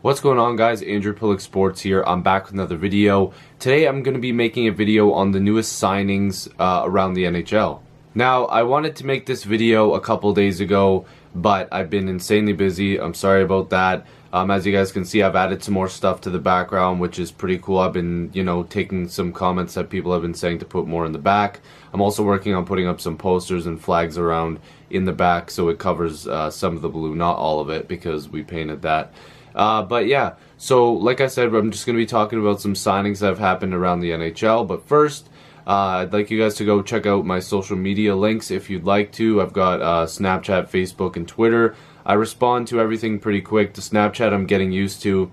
What's going on, guys? Andrew Piluk Sports here. I'm back with another video. Today I'm going to be making a video on the newest signings around the NHL. Now, I wanted to make this video a couple days ago, but I've been insanely busy. I'm sorry about that. As you guys can see, I've added some more stuff to the background, which is pretty cool. I've been, taking some comments that people have been saying to put more in the back. I'm also working on putting up some posters and flags around in the back so it covers some of the blue, not all of it, because we painted that. But yeah, so like I said, I'm just going to be talking about some signings that have happened around the NHL. But first, I'd like you guys to go check out my social media links if you'd like to. I've got Snapchat, Facebook, and Twitter. I respond to everything pretty quick. The Snapchat I'm getting used to.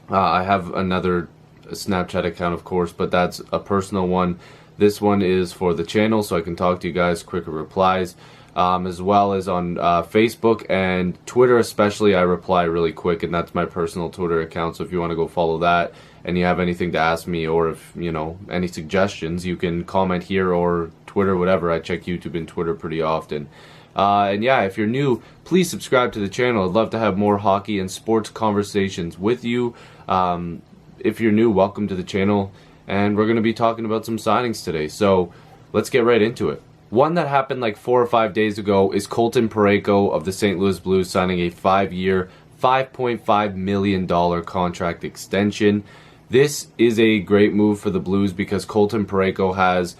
I have another Snapchat account, of course, but that's a personal one. This one is for the channel, so I can talk to you guys, quicker replies. As well as on Facebook and Twitter especially, I reply really quick, and that's my personal Twitter account. So if you want to go follow that and you have anything to ask me, or if any suggestions, you can comment here or Twitter, whatever. I check YouTube and Twitter pretty often. And yeah, if you're new, please subscribe to the channel. I'd love to have more hockey and sports conversations with you. If you're new, welcome to the channel, and we're going to be talking about some signings today. So let's get right into it. One that happened like 4 or 5 days ago is Colton Parayko of the St. Louis Blues signing a 5-year, $5.5 million contract extension. This is a great move for the Blues because Colton Parayko has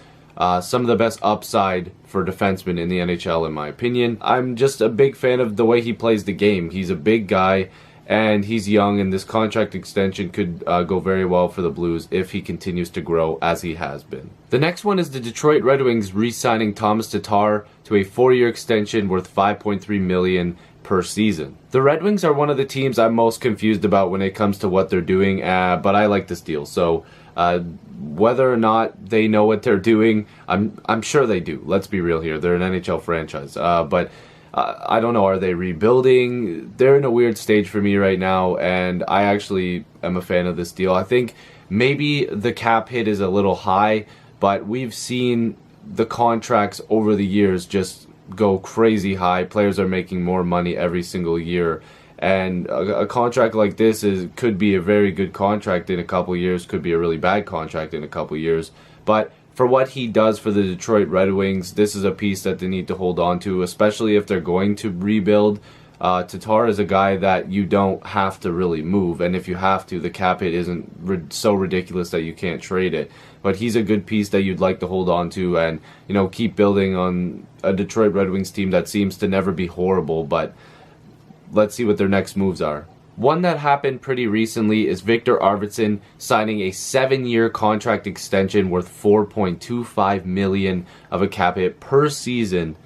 some of the best upside for defensemen in the NHL, in my opinion. I'm just a big fan of the way he plays the game. He's a big guy, and he's young, and this contract extension could go very well for the Blues if he continues to grow as he has been. The next one is the Detroit Red Wings re-signing Thomas Tatar to a 4-year extension worth $5.3 million per season. The Red Wings are one of the teams I'm most confused about when it comes to what they're doing, but I like this deal. So whether or not they know what they're doing, I'm sure they do. Let's be real here. They're an NHL franchise, but I don't know, are they rebuilding? They're in a weird stage for me right now, and I actually am a fan of this deal. I think maybe the cap hit is a little high, but we've seen the contracts over the years just go crazy high. Players are making more money every single year, and a contract like this could be a very good contract in a couple years, could be a really bad contract in a couple years, but for what he does for the Detroit Red Wings, this is a piece that they need to hold on to, especially if they're going to rebuild. Tatar is a guy that you don't have to really move, and if you have to, the cap hit isn't so ridiculous that you can't trade it. But he's a good piece that you'd like to hold on to and keep building on a Detroit Red Wings team that seems to never be horrible, but let's see what their next moves are. One that happened pretty recently is Victor Arvidsson signing a 7-year contract extension worth $4.25 million of a cap hit per season,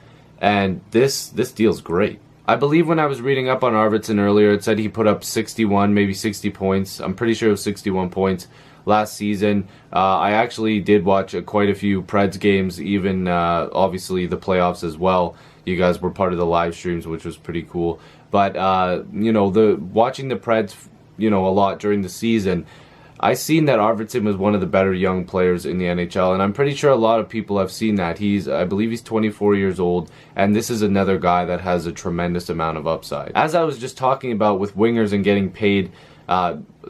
and this deal's great. I believe when I was reading up on Arvidsson earlier, it said he put up 61, maybe 60 points. I'm pretty sure it was 61 points last season. I actually did watch quite a few Preds games, even obviously the playoffs as well. You guys were part of the live streams, which was pretty cool. But watching the Preds, a lot during the season, I seen that Arvidsson was one of the better young players in the NHL, and I'm pretty sure a lot of people have seen that. I believe he's 24 years old, and this is another guy that has a tremendous amount of upside. As I was just talking about with wingers and getting paid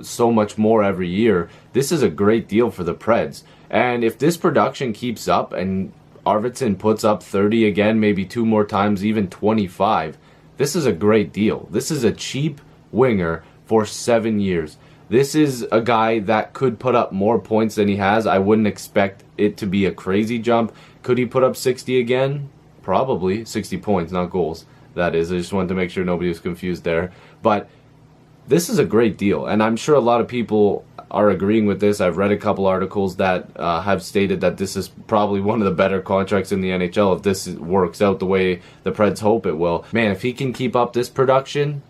so much more every year, this is a great deal for the Preds. And if this production keeps up and Arvidsson puts up 30 again, maybe 2 more times, even 25, this is a great deal. This is a cheap winger for 7 years. This is a guy that could put up more points than he has. I wouldn't expect it to be a crazy jump. Could he put up 60 again? Probably. 60 points, not goals. That is. I just wanted to make sure nobody was confused there. But this is a great deal, and I'm sure a lot of people are agreeing with this. I've read a couple articles that have stated that this is probably one of the better contracts in the NHL if this works out the way the Preds hope it will. Man, if he can keep up this production,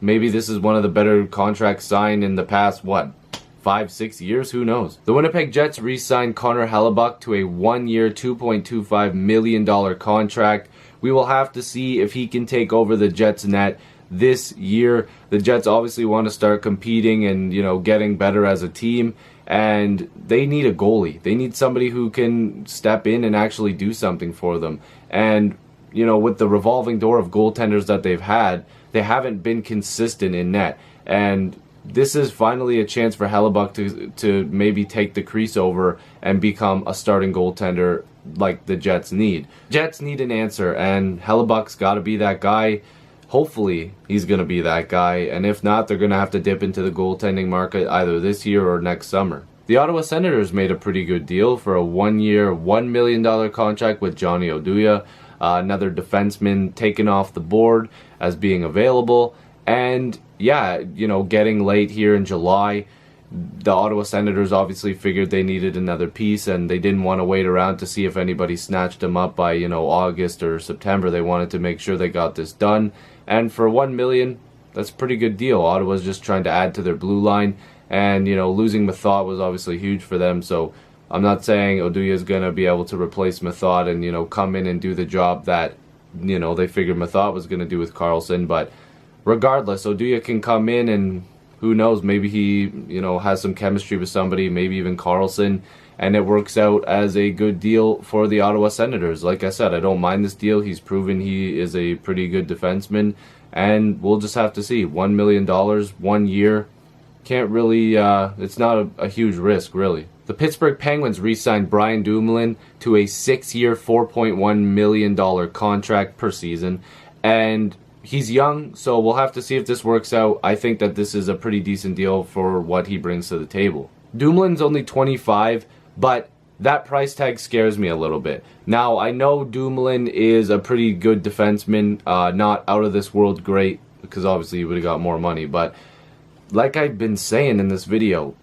maybe this is one of the better contracts signed in the past, 5-6 years? Who knows? The Winnipeg Jets re-signed Connor Hellebuck to a 1-year, $2.25 million contract. We will have to see if he can take over the Jets net this year. The Jets obviously want to start competing and getting better as a team, and they need a goalie. They need somebody who can step in and actually do something for them. And with the revolving door of goaltenders that they've had, they haven't been consistent in net. And this is finally a chance for Hellebuck to maybe take the crease over and become a starting goaltender like the Jets need. Jets need an answer, and Hellebuck's got to be that guy. Hopefully, he's going to be that guy, and if not, they're going to have to dip into the goaltending market either this year or next summer. The Ottawa Senators made a pretty good deal for a one-year, $1 million contract with Johnny Oduya, another defenseman taken off the board as being available. And yeah, you know, getting late here in July, the Ottawa Senators obviously figured they needed another piece, and they didn't want to wait around to see if anybody snatched them up by, you know, August or September. They wanted to make sure they got this done. And for $1 million, that's a pretty good deal. Ottawa's just trying to add to their blue line, and, you know, losing Method was obviously huge for them. So I'm not saying Oduya is going to be able to replace Method and, you know, come in and do the job that, you know, they figured Method was going to do with Karlsson, but regardless, Oduya can come in, and who knows, maybe he, you know, has some chemistry with somebody, maybe even Karlsson, and it works out as a good deal for the Ottawa Senators. Like I said, I don't mind this deal. He's proven he is a pretty good defenseman, and we'll just have to see. $1 million, 1 year. Can't really, it's not a huge risk, really. The Pittsburgh Penguins re-signed Brian Dumoulin to a 6-year, $4.1 million contract per season, and he's young, so we'll have to see if this works out. I think that this is a pretty decent deal for what he brings to the table. Dumoulin's only 25, but that price tag scares me a little bit. Now, I know Dumoulin is a pretty good defenseman, not out of this world great, because obviously he would have got more money, but like I've been saying in this video,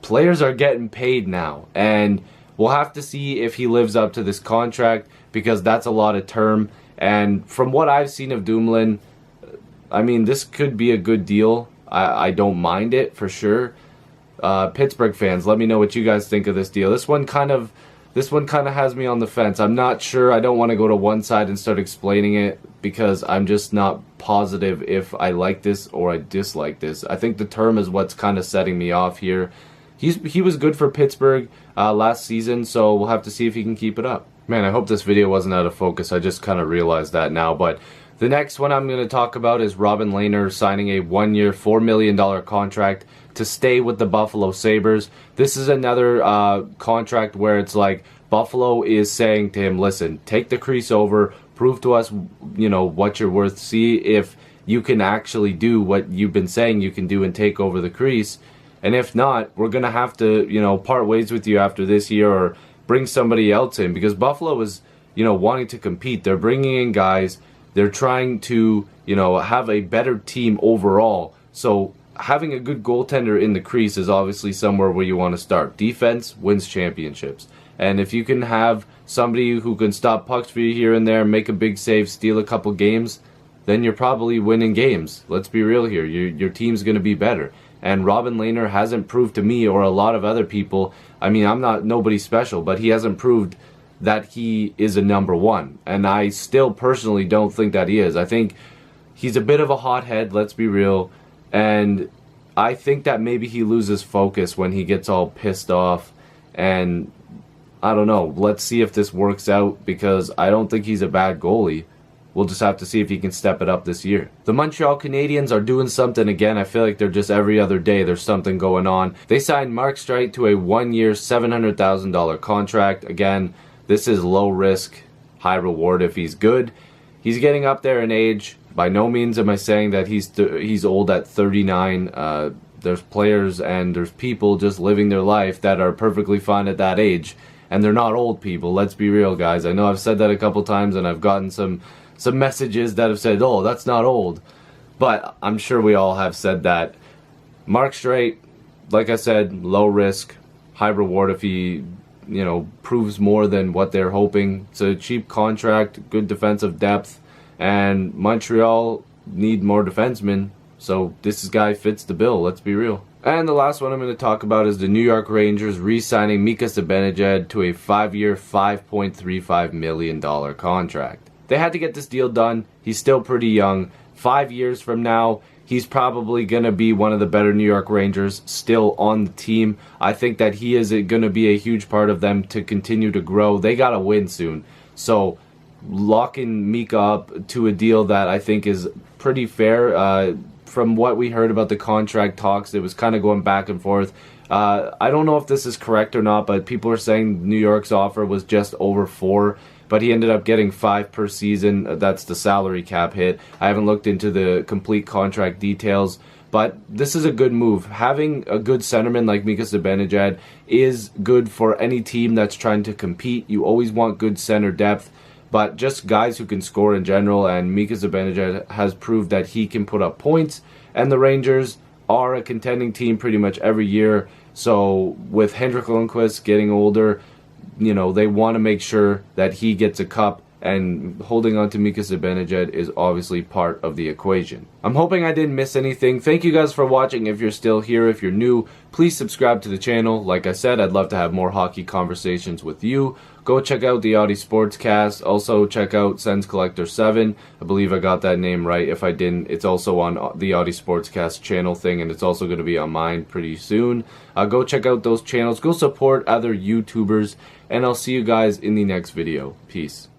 players are getting paid now, and we'll have to see if he lives up to this contract, because that's a lot of term. And from what I've seen of Dumoulin, I mean, this could be a good deal. I don't mind it for sure. Pittsburgh fans, let me know what you guys think of this deal. This one kind of has me on the fence. I'm not sure. I don't want to go to one side and start explaining it, because I'm just not positive if I like this or I dislike this. I think the term is what's kind of setting me off here. He was good for Pittsburgh last season, so we'll have to see if he can keep it up. Man, I hope this video wasn't out of focus. I just kind of realized that now. But the next one I'm going to talk about is Robin Lehner signing a 1-year, $4 million contract to stay with the Buffalo Sabres. This is another contract where it's like Buffalo is saying to him, listen, take the crease over, prove to us, you know, what you're worth, see if you can actually do what you've been saying you can do and take over the crease. And if not, we're going to have to, you know, part ways with you after this year, or bring somebody else in, because Buffalo is, you know, wanting to compete. They're bringing in guys. They're trying to, you know, have a better team overall. So having a good goaltender in the crease is obviously somewhere where you want to start. Defense wins championships. And if you can have somebody who can stop pucks for you here and there, make a big save, steal a couple games, then you're probably winning games. Let's be real here. Your team's going to be better. And Robin Lehner hasn't proved to me or a lot of other people, I mean, I'm not nobody special, but he hasn't proved that he is a number one. And I still personally don't think that he is. I think he's a bit of a hothead, let's be real. And I think that maybe he loses focus when he gets all pissed off. And I don't know. Let's see if this works out, because I don't think he's a bad goalie. We'll just have to see if he can step it up this year. The Montreal Canadiens are doing something again. I feel like they're just every other day there's something going on. They signed Mark Streit to a 1-year, $700,000 contract. Again, this is low risk, high reward if he's good. He's getting up there in age. By no means am I saying that he's old at 39. There's players and there's people just living their life that are perfectly fine at that age. And they're not old people. Let's be real, guys. I know I've said that a couple times, and I've gotten some messages that have said, oh, that's not old. But I'm sure we all have said that. Mark Streit, like I said, low risk, high reward if he, you know, proves more than what they're hoping. It's a cheap contract, good defensive depth, and Montreal need more defensemen. So this guy fits the bill, let's be real. And the last one I'm going to talk about is the New York Rangers re-signing Mika Zibanejad to a 5-year, $5.35 million contract. They had to get this deal done. He's still pretty young. 5 years from now, he's probably going to be one of the better New York Rangers still on the team. I think that he is going to be a huge part of them to continue to grow. They got to win soon. So locking Mika up to a deal that I think is pretty fair. from what we heard about the contract talks, it was kind of going back and forth. I don't know if this is correct or not, but people are saying New York's offer was just over 4, but he ended up getting 5 per season. That's the salary cap hit. I haven't looked into the complete contract details, but this is a good move. Having a good centerman like Mika Zibanejad is good for any team that's trying to compete. You always want good center depth, but just guys who can score in general, and Mika Zibanejad has proved that he can put up points, and the Rangers are a contending team pretty much every year. So with Henrik Lundqvist getting older, you know, they want to make sure that he gets a cup, and holding on to Mika Zibanejad is obviously part of the equation. I'm hoping I didn't miss anything. Thank you guys for watching. If you're still here, if you're new, please subscribe to the channel. Like I said, I'd love to have more hockey conversations with you. Go check out the Audi Sportscast. Also check out Sens Collector 7. I believe I got that name right. If I didn't, it's also on the Audi Sportscast channel thing, and it's also going to be on mine pretty soon. Go check out those channels. Go support other YouTubers, and I'll see you guys in the next video. Peace.